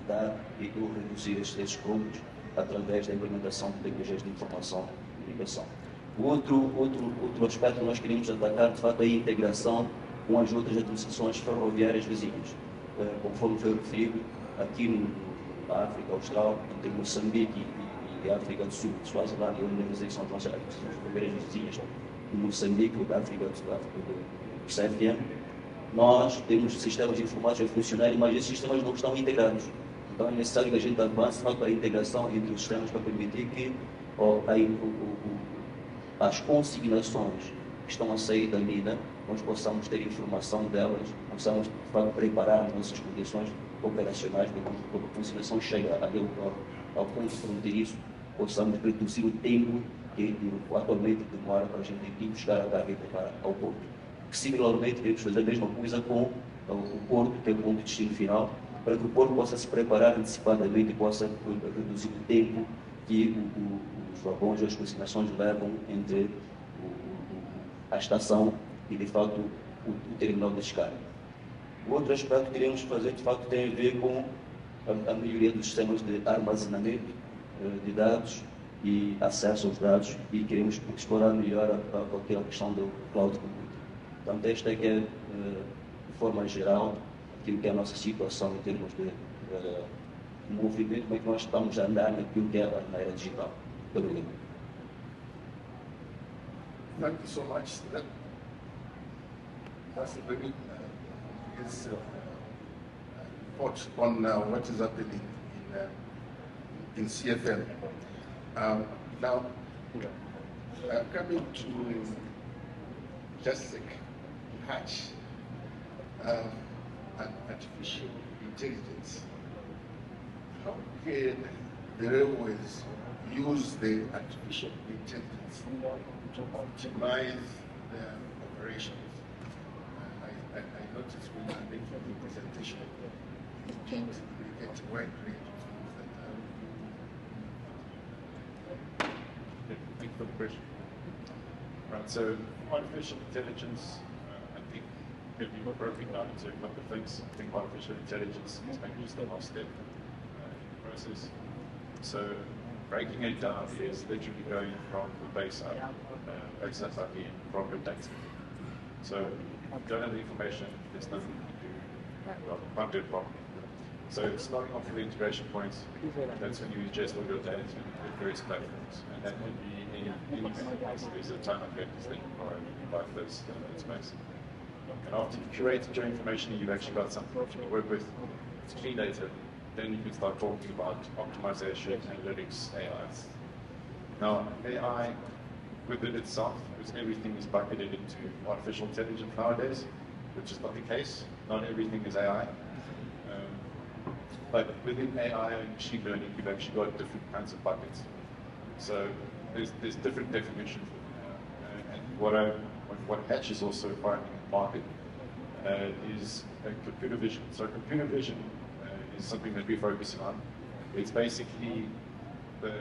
evitar e reduzir estes problemas através da implementação de tecnologias de informação e comunicação. Outro aspecto que nós queremos atacar, de fato, é a integração com as outras administrações ferroviárias vizinhas. Conforme foi referido, aqui na África Austral, entre Moçambique e África do Sul, Suazilândia, onde são as nossas administrações ferroviárias vizinhas, Moçambique, da África do CFM, nós temos sistemas de informática a funcionarem, mas esses sistemas não estão integrados. Então é necessário que a gente avance para a integração entre os sistemas para permitir que as consignações que estão a sair da mina, nós possamos ter informação delas, possamos preparar as nossas condições operacionais para que quando a consignação chegue ao ponto fronteiriço, possamos reduzir o tempo que atualmente demora para a gente ir buscar a carga e preparar ao porto. Similarmente, queremos fazer a mesma coisa com o porto, que é o ponto de destino final, para que o porto possa se preparar antecipadamente e possa reduzir o tempo que os vagões ou as consignações levam entre a estação e, de fato, o terminal de descarga. O outro aspecto que queremos fazer, de fato, tem a ver com a melhoria dos sistemas de armazenamento de dados e acesso aos dados, e queremos explorar melhor aquela questão do cloud computing. Portanto, esta é que é, de forma geral, aquilo que é a nossa situação em termos de movimento, como é que nós estamos a andar naquilo que é a era digital. Muito obrigado. Thank you so much. That's a very report on what is happening in CFM. Now, coming to just hatch artificial intelligence, how can the railways use the artificial intelligence to optimize their operations? I noticed when I made the presentation, we get a wide range of things that Thank you for the question. Right, so artificial intelligence, I think if you were broken down into a couple of things, I think artificial intelligence is maybe just the last step in the process. So breaking it down is literally going from the base up, base up in from your data. So if you don't have the information, there's nothing you can do. Well, you can't do it properly. So starting off with the integration points, that's when you ingest all your data to various platforms. And that can be any there's a ton of vectors that you provide those space. And after you curated your information, you've actually got something to work with. It's clean data. Then you can start talking about optimization, analytics, AIs. Now, AI within itself, because everything is bucketed into artificial intelligence nowadays, which is not the case. Not everything is AI. But within AI and machine learning, you've actually got different kinds of buckets. So there's different definitions. And what Hatch is also finding in the market is computer vision. So computer vision is something that we're focusing on. It's basically the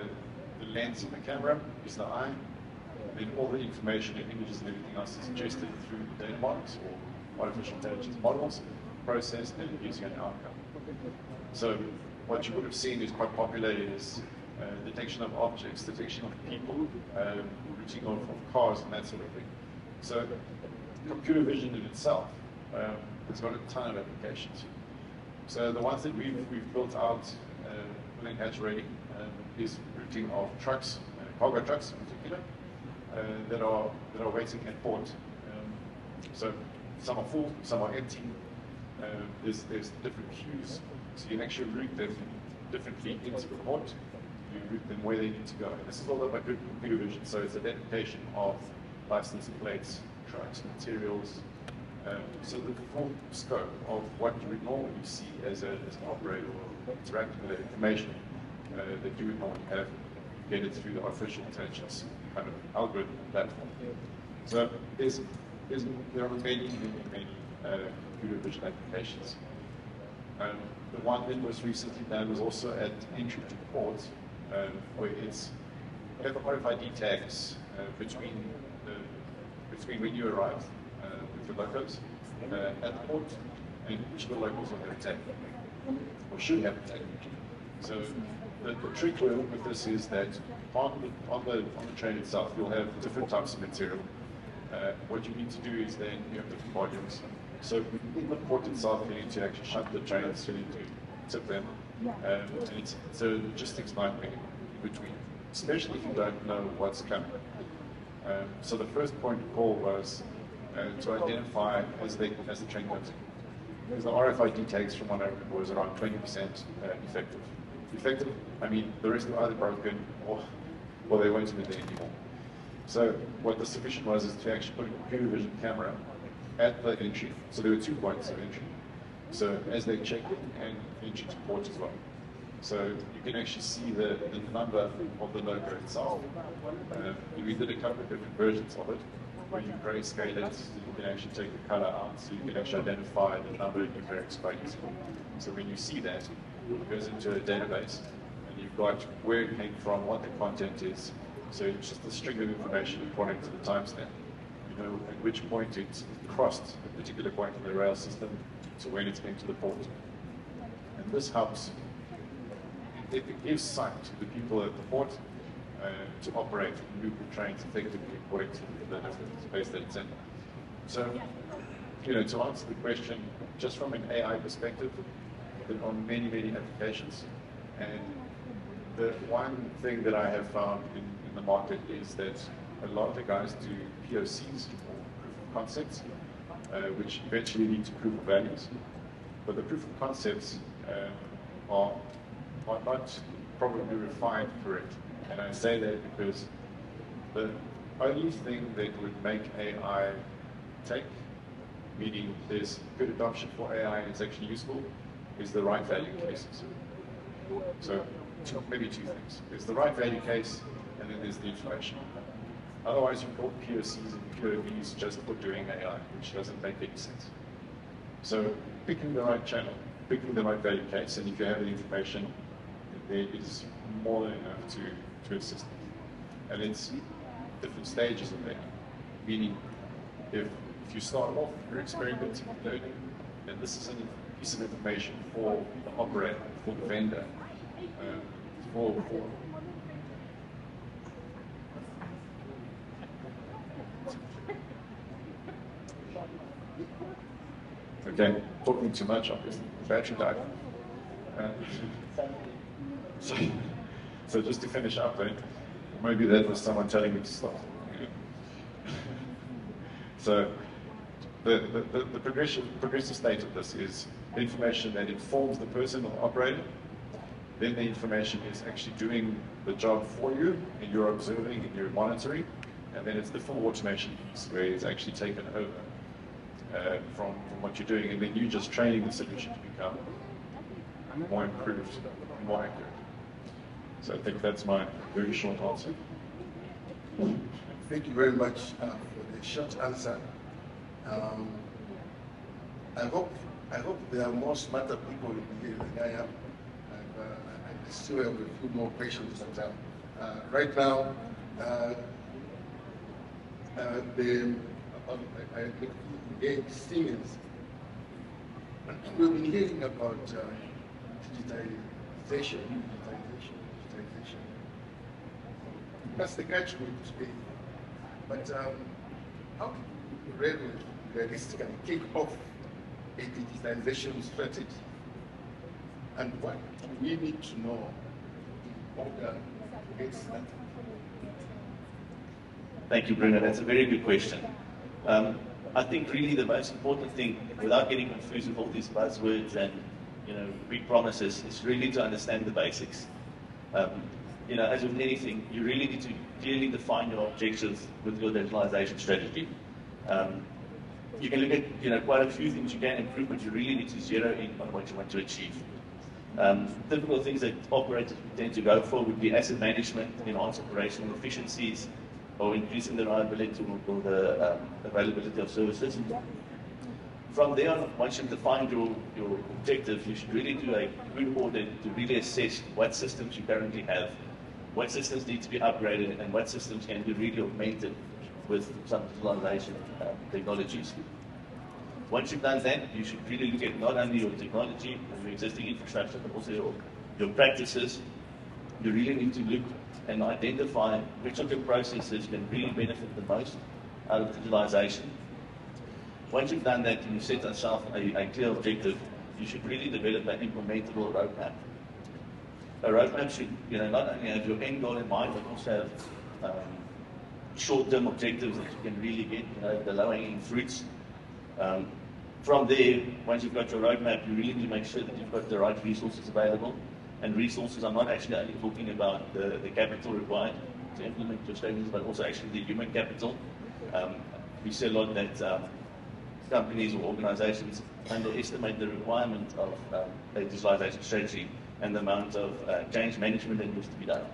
lens of the camera is the eye, then all the information and images and everything else is ingested through the data models or artificial intelligence models, processed and using an outcome. So what you would have seen is quite popular is detection of objects, detection of people, routing of cars and that sort of thing. So computer vision in itself has got a ton of applications. So the ones that we've built out within Hatch already is routing of trucks, cargo trucks in particular, that are waiting at port. So some are full, some are empty. There's different queues, so you can actually route them differently into the port. You route them where they need to go. And this is all about computer vision, so it's identification of license plates, trucks, materials. So the full scope of what you would normally see as an operator interacting with the information that you would normally have, get it through the artificial intelligence kind of algorithm platform. So there are many computer vision applications. The one that was recently done was also at entry to port, where it's you have RFID tags between when you arrive with the locals at the port and which of the locals are going to take. or should have a tag. So the trick with this is that on the train itself, you'll have different types of material. What you need to do is then you have different volumes. So in the port itself, you need to actually shut the trains, you need to tip them, and it's a logistics nightmare in between, especially if you don't know what's coming. So the first point of call was to identify as the train comes in. Because the RFID tags, from what I remember, was around 20% effective. Effective, I mean, the rest are either broken or they won't even be there anymore. So what the solution was is to actually put a computer vision camera at the entry. So there were 2 points of entry. So as they check in and entry to port as well. So you can actually see the number of the logo itself. We did a couple of different versions of it, where you grayscale it, so you can actually take the color out, so you can actually identify the number of numerics by using it. So when you see that, it goes into a database, and you've got where it came from, what the content is. So it's just a string of information according to the timestamp. You know at which point it crossed a particular point in the rail system to when it's going to the port. And this helps. It gives sight to the people at the port to operate and move the trains effectively according to the different space that it's in. So, to answer the question, just from an AI perspective, there are many, many applications. And the one thing that I have found in the market is that a lot of the guys do POCs, or proof of concepts, which eventually lead to proof of values. But the proof of concepts are not probably refined correct. And I say that because the only thing that would make AI take, meaning there's good adoption for AI and it's actually useful, is the right value cases. So maybe 2 things. There's the right value case, and then there's the information. Otherwise, you call POCs and POVs just for doing AI, which doesn't make any sense. So picking the right channel, picking the right value case, and if you have the information, there is more than enough to assist. And it's different stages of that. Meaning, if you start off your experimenting and learning, then this is a piece of information for the operator, for the vendor, Okay, talking too much, obviously. The battery died. So just to finish up, maybe that was someone telling me to stop. So the progressive state of this is information that informs the person or the operator. Then the information is actually doing the job for you, and you're observing and you're monitoring. And then it's the full automation piece where it's actually taken over from what you're doing, and then you're just training the solution to become more improved, more accurate. So I think that's my very short answer. Thank you very much for the short answer. I hope there are more smarter people in here than I am. I still have a few more questions, but right now, Siemens, we've been hearing about digitization. That's the catchword to speak. But how can we realistically kick off a digitization strategy? And what do we need to know in order to get started? Thank you, Bruno. That's a very good question. I think really the most important thing, without getting confused with all these buzzwords and big promises, is really to understand the basics. As with anything, you really need to clearly define your objectives with your digitalization strategy. You can look at quite a few things you can improve, but you really need to zero in on what you want to achieve. Typical things that operators tend to go for would be asset management, enhance operational efficiencies, or increasing the reliability or the availability of services. From there on, once you've defined your objectives, you should really do a good audit to really assess what systems you currently have, what systems need to be upgraded, and what systems can be really augmented with some digitalization technologies. Once you've done that, you should really look at not only your technology and your existing infrastructure, but also your practices. You really need to look and identify which of your processes can really benefit the most out of digitalization. Once you've done that and you set yourself a clear objective, you should really develop an implementable roadmap. A roadmap should, not only have your end goal in mind, but also have short-term objectives that you can really get, the low-hanging fruits. From there, once you've got your roadmap, you really need to make sure that you've got the right resources available. And resources, I'm not actually only talking about the capital required to implement your strategies, but also actually the human capital. We see a lot that companies or organizations underestimate the requirement of a digitalization strategy and the amount of change management that needs to be done.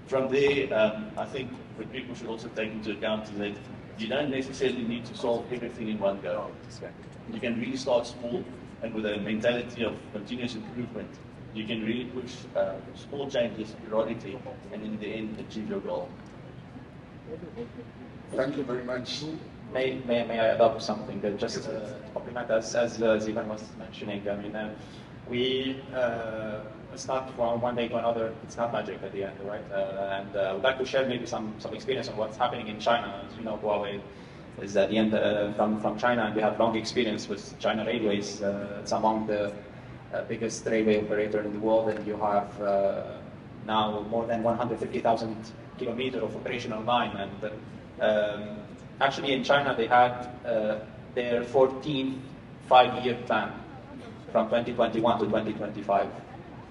From there, I think what people should also take into account is that you don't necessarily need to solve everything in one go. You can really start small, and with a mentality of continuous improvement, you can really push small changes periodically, and in the end, achieve your goal. Thank you very much. May I adopt something that just complement as Zivan was mentioning? I mean, it's not from one day to another. It's not magic at the end, right? And I would like to share maybe some experience on what's happening in China. As you know, Huawei is at the end from China, and we have long experience with China Railways. It's among the biggest railway operator in the world, and you have now more than 150,000 kilometers of operational line. And actually, in China, they had their 14th five-year plan from 2021 to 2025.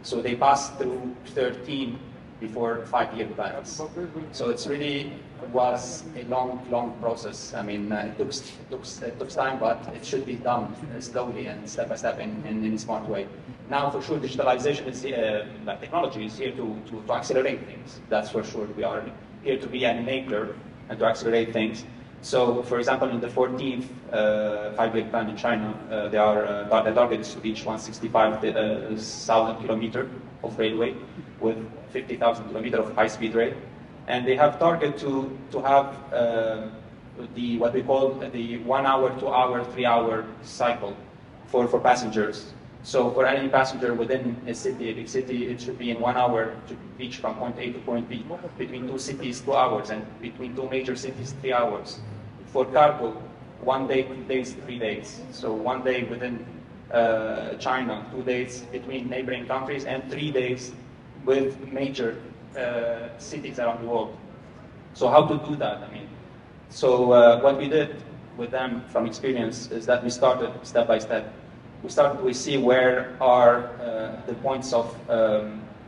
So they passed through 13 before 5-year plans. So it's really was a long process. I mean, it took time, but it should be done slowly and step by step in a smart way. Now, for sure, digitalization is like technology is here to accelerate things. That's for sure. We are here to be an enabler and to accelerate things. So, for example, in the 14th five-year plan in China, the target is to reach 165,000 kilometers of railway with 50,000 kilometers of high-speed rail. And they have target to have what we call the 1 hour, 2 hour, 3 hour cycle for passengers. So for any passenger within a city, a big city, it should be in 1 hour to reach from point A to point B. Between two cities, 2 hours, and between two major cities, 3 hours. For cargo, 1 day, 2 days, 3 days. So 1 day within China, 2 days between neighboring countries, and 3 days with major cities around the world. So how to do that? I mean, so what we did with them from experience is that we started step by step. We see where are the points of,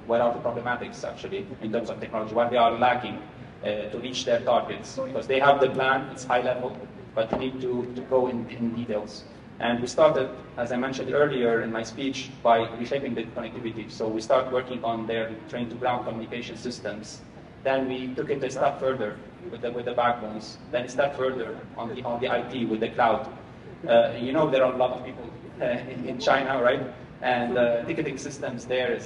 where are the problematics actually in terms of technology, what they are lacking to reach their targets. Because they have the plan, it's high level, but you need to go in details. And we started, as I mentioned earlier in my speech, by reshaping the connectivity. So we started working on their train-to-ground communication systems. Then we took it a step further with the backbones. Then a step further on the IT with the cloud. You know, there are a lot of people in China, right? And ticketing systems there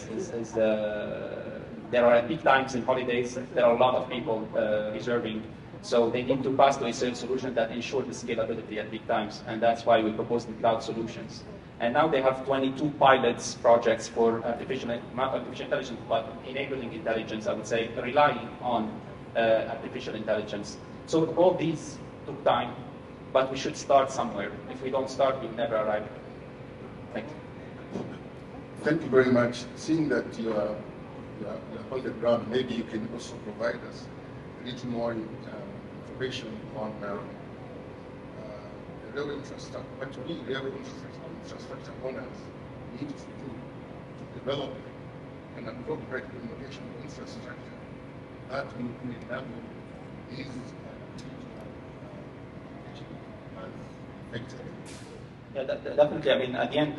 there are at peak times in holidays. There are a lot of people reserving. So they need to pass to a certain solution that ensures the scalability at peak times, and that's why we proposed the cloud solutions. And now they have 22 pilots projects for artificial intelligence, but enabling intelligence, I would say, relying on artificial intelligence. So all these took time, but we should start somewhere. If we don't start, we'll never arrive. Thank you. Thank you very much. Seeing that you are on the ground, maybe you can also provide us a little more information on the railway infrastructure, what we railway infrastructure owners need to do to develop an appropriate communication infrastructure that will enable these effective. Yeah, definitely. I mean, at the end,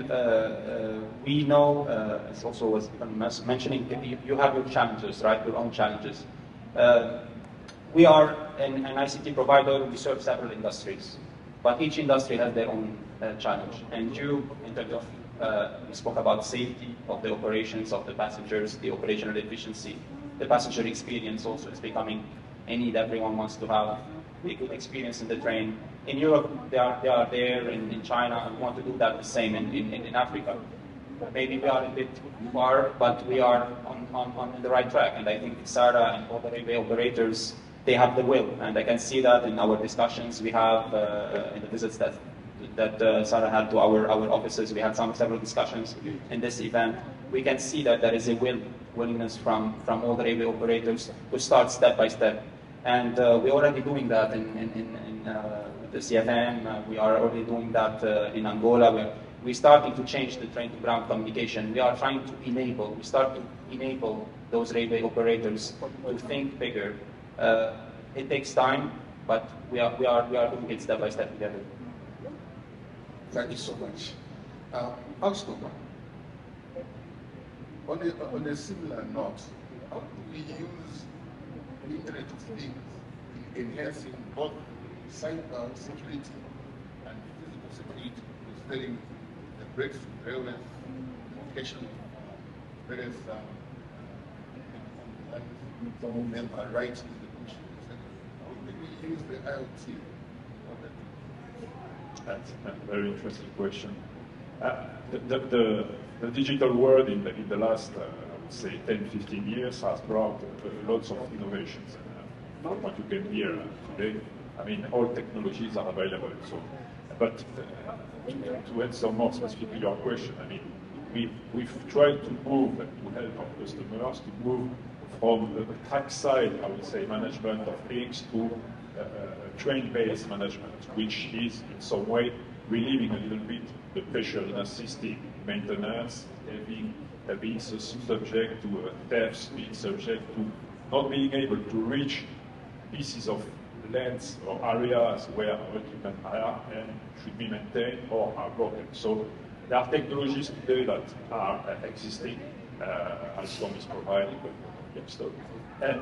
we know, as also was mentioning, you have your challenges, right? Your own challenges. We are an ICT provider. We serve several industries, but each industry has their own challenge. And you, in terms of, we spoke about safety of the operations of the passengers, the operational efficiency, the passenger experience also is becoming a need. Everyone wants to have a good experience in the train. In Europe, they are there, in China, and want to do that the same in Africa. Maybe we are a bit far, but we are on the right track. And I think SARA and all the railway operators, they have the will. And I can see that in our discussions we have, in the visits that SARA had to our offices. We had several discussions in this event. We can see that there is a willingness from all the railway operators to start step by step. And we're already doing that in the CFM. We are already doing that in Angola. We're starting to change the train-to-ground communication. We are trying to enable those railway operators to think bigger. It takes time, but we are doing it step by step together. Thank you so much. Austin, on a similar note, how do we use the Internet of Things in enhancing both cyber security and physical security, considering the breakthrough railway communication, various some of them are writing the question, how do we use the IoT? That's a very interesting question. The digital world in the last, I would say, 10, 15 years has brought lots of innovations. Not what you can hear today. I mean, all technologies are available. So, but to answer more specifically your question, I mean, we've tried to move, to help our customers to move from the trackside, I would say, management of things to train-based management, which is in some way relieving a little bit the pressure in assisting maintenance, being subject to thefts, being subject to not being able to reach pieces of lands or areas where equipment are and should be maintained or are broken. So there are technologies today that are existing, Alstom is providing, and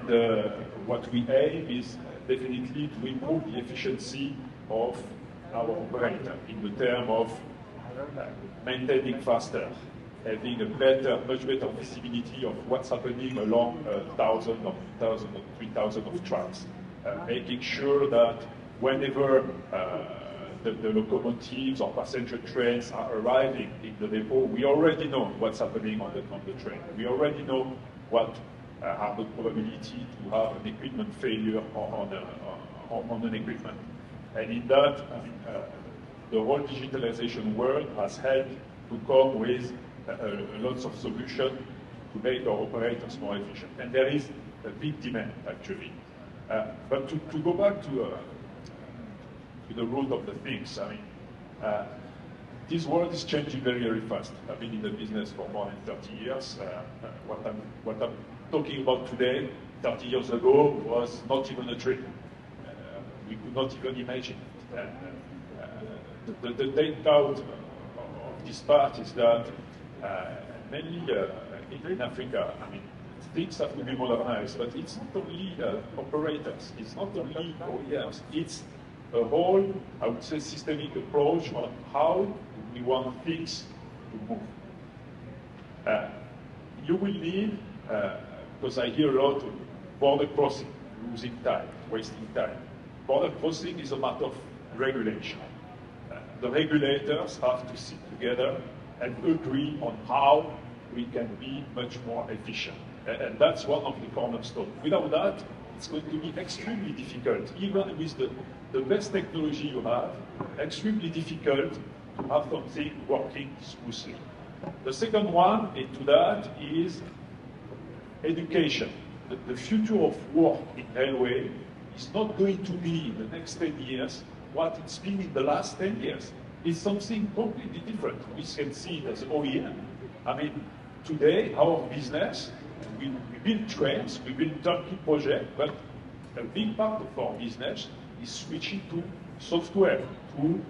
what we aim is definitely to improve the efficiency of our operator in the term of maintaining faster, having a much better visibility of what's happening along 1,000 or 2,000 or 3,000 of tracks, making sure that whenever the locomotives or passenger trains are arriving in the depot, we already know what's happening on the train. We already know what are the probability to have an equipment failure on an equipment. And in that, the whole digitalization world has helped to come with lots of solutions to make our operators more efficient. And there is a big demand, actually. But to go back to the root of the things, I mean, this world is changing very, very fast. I've been in the business for more than 30 years. What I'm talking about today, 30 years ago, was not even a dream. We could not even imagine it. The data out of this part is that mainly in Africa, I mean, things have to be modernized, but it's not only operators, it's not only OEMs, it's a whole, I would say, systemic approach on how we want things to move. You will need, because I hear a lot of border crossing, losing time, wasting time. Border crossing is a matter of regulation. The regulators have to sit together and agree on how we can be much more efficient. And that's one of the cornerstones. Without that, it's going to be extremely difficult, even with the best technology you have, extremely difficult to have something working smoothly. The second one into that is education. The future of work in railway is not going to be in the next 10 years what it's been in the last 10 years. It's something completely different. We can see it as OEM. I mean, today, our business, we build trains, we build turnkey projects, but a big part of our business is switching to software, to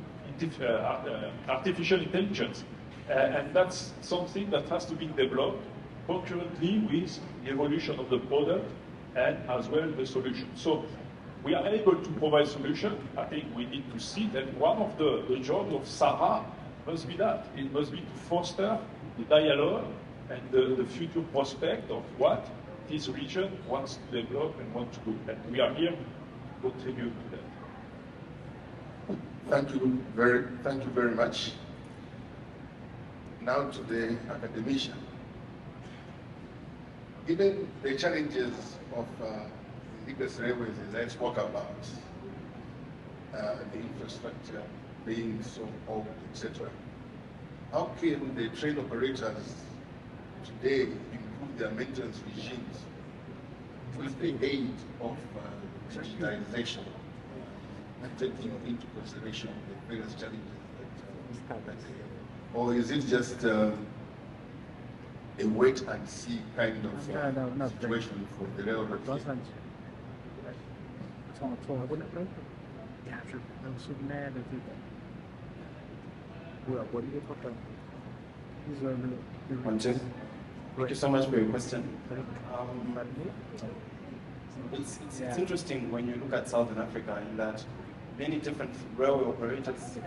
artificial intelligence. And that's something that has to be developed concurrently with the evolution of the product and as well the solution. So we are able to provide solutions. I think we need to see that one of the jobs of SARA must be that. It must be to foster the dialogue and the future prospect of what this region wants to develop and wants to do. And we are here to contribute to that. Thank you very much. Now to the academician. Given the challenges of the biggest railways, as I spoke about, the infrastructure being so old, etc., how can the train operators today improve their maintenance regimes with the aid of digitalization and taking into consideration the various challenges that they have? Or is it just a wait and see kind of situation for the railroad? Thank you so much for your question. It's interesting when you look at Southern Africa in that many different railway operators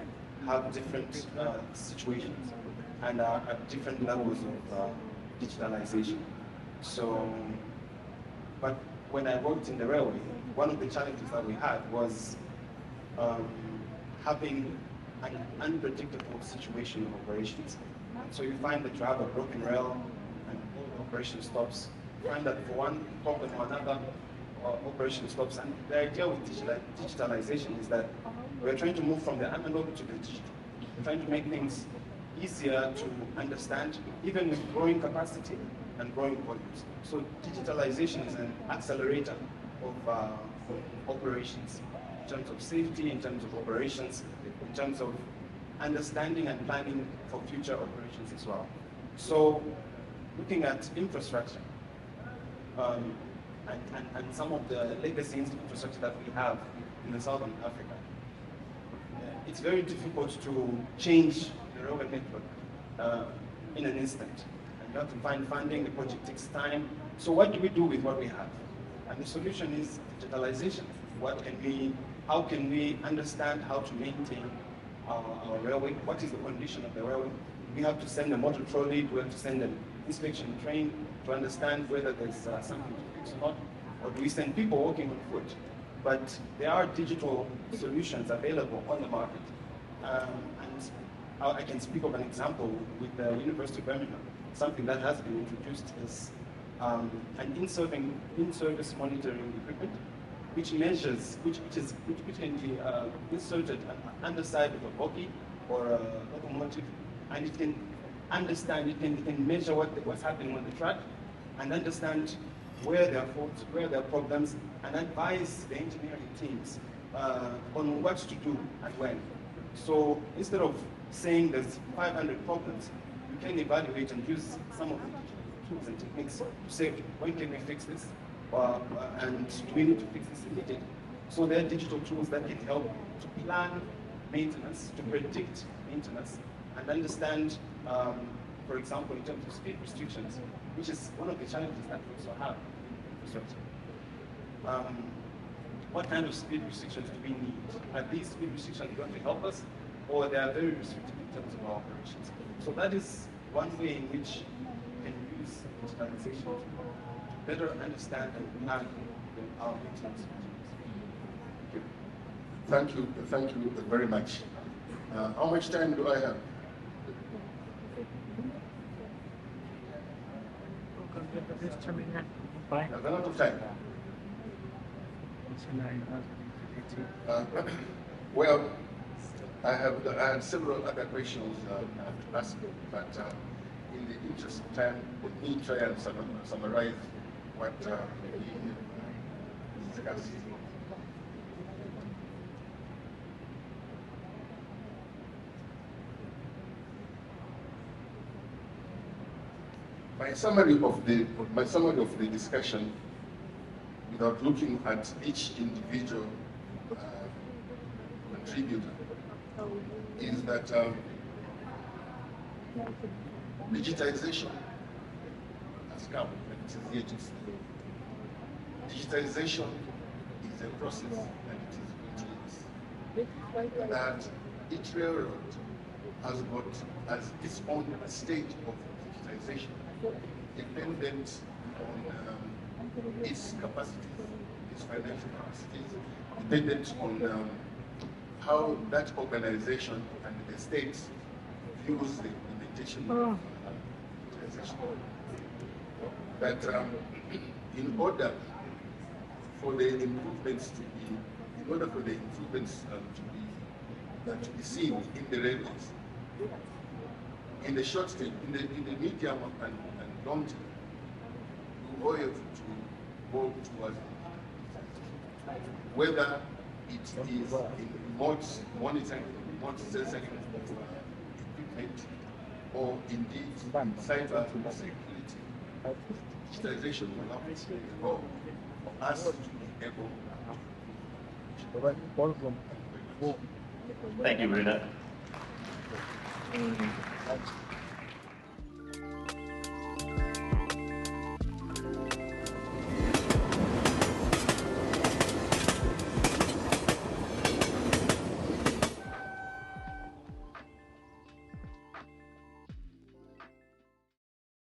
have different situations and are at different levels of digitalization. So, but when I worked in the railway, one of the challenges that we had was having an unpredictable situation of operations. So you find that you have a broken rail and all the operation stops. You find that for one problem or another, operation stops. And the idea with digitalization is that we're trying to move from the analog to the digital. We're trying to make things easier to understand, even with growing capacity and growing volumes. So digitalization is an accelerator of operations in terms of safety, in terms of operations, in terms of understanding and planning for future operations as well. So looking at infrastructure and some of the legacy infrastructure that we have in the Southern Africa, it's very difficult to change the railway network in an instant. And you have to find funding, the project takes time. So what do we do with what we have? And the solution is digitalization. How can we understand how to maintain our railway? What is the condition of the railway? We have to send a motor trolley, we have to send an inspection train to understand whether there's something to fix or not, or do we send people walking on foot? But there are digital solutions available on the market. And I can speak of an example with the University of Birmingham. Something that has been introduced is an in-service monitoring equipment, which measures, which can be inserted on the underside of a bogie or a locomotive, and it can understand, it can measure what's happening on the track and understand where there are faults, where there are problems, and advise the engineering teams on what to do and when. So instead of saying there's 500 problems, you can evaluate and use some of the tools and techniques to say, when can we fix this? And do we need to fix this immediately? So there are digital tools that can help to plan maintenance, to predict maintenance, and understand, for example, in terms of speed restrictions, which is one of the challenges that we also have in infrastructure. What kind of speed restrictions do we need? Are these speed restrictions going to help us, or they are very restrictive in terms of our operations? So that is one way in which we can use digitalization to better understand and plan our maintenance. Thank you very much. How much time do I have? A lot of time. Well, I had several other questions to ask, but in the interest of time, let me try and summarize what we discussed. My summary of the discussion, without looking at each individual contributor, is that digitization has come and it is here to stay. Digitization is a process and it is continuous. That each railroad has its own state of digitization, dependent on its capacities, its financial capacities, dependent on how that organization and the state views the implementation of digitization. But in order for the improvements to be, to be seen in the railways, in the short term, in the medium and long term, we owe it to go towards whether it is in remote monitoring, remote sensing of equipment, or indeed cyber security. Digitization will have to go for us to be able. Thank you, Bruna.